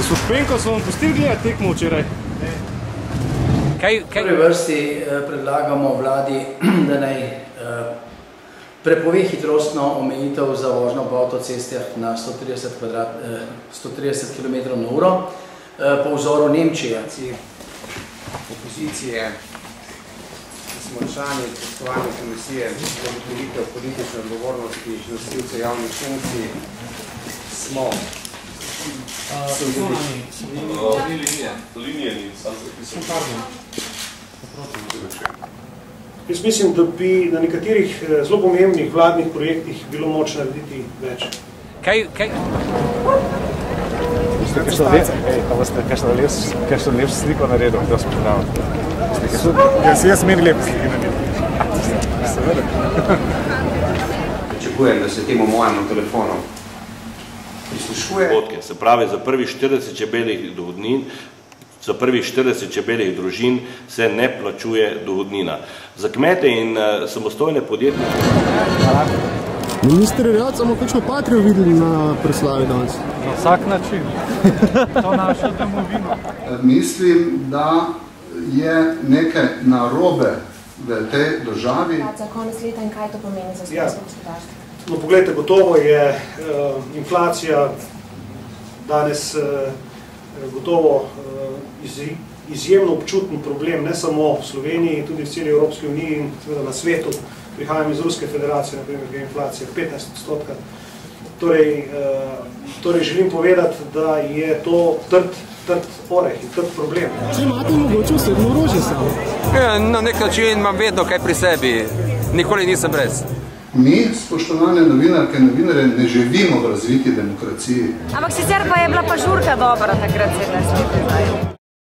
Gospod Penko, so vam pustili gledati tekmo včeraj? V prvi vrsti predlagamo vladi, da naj prepove hitrostno omejitev za vožnjo po avtocestah na 130 km/h po vzoru Nemčije. Opozicije, ki smo člani poslovanja komisije za ugotovitev politične odgovornosti nosilcev javnih funkcij, smo Jaz mislim, da bi na nekaterih zelo pomembnih vladnih projektih bilo moč narediti več. Kakšno lepšo sliko naredil, kdo smo pravi? Jaz meni lepo sliki naredil. Seveda. Pričakujem, da se temu mojemu telefonu prislušuje. Se pravi, za prvih 40 čebeljih dohodnin, za prvih 40 čebeljih družin se ne plačuje dohodnina. Za kmete in samostojne podjetnike. Minister Erjavec, samo kakšno patrijo videli na proslavi danes? Na vsak način. To našo domovino. Mislim, da je nekaj narobe v tej državi. Za konec leta in kaj to pomeni za slovensko gospodarstvo? No, poglejte, gotovo je inflacija danes gotovo izjemno občuten problem, ne samo v Sloveniji, tudi v celi Evropski uniji in seveda na svetu. Prihajam iz Ruske federacije, na primer, je inflacija 15%. Torej želim povedati, da je to trd oreh in trd problem. Če imate mogoče osebno orožje samo? Na nek način imam vedno kaj pri sebi. Nikoli nisem brez. Mi, spoštovane novinarke in novinarje, ne živimo v razviti demokraciji. Ampak sicer pa je bila pa žurka dobra takrat 17 let nazaj.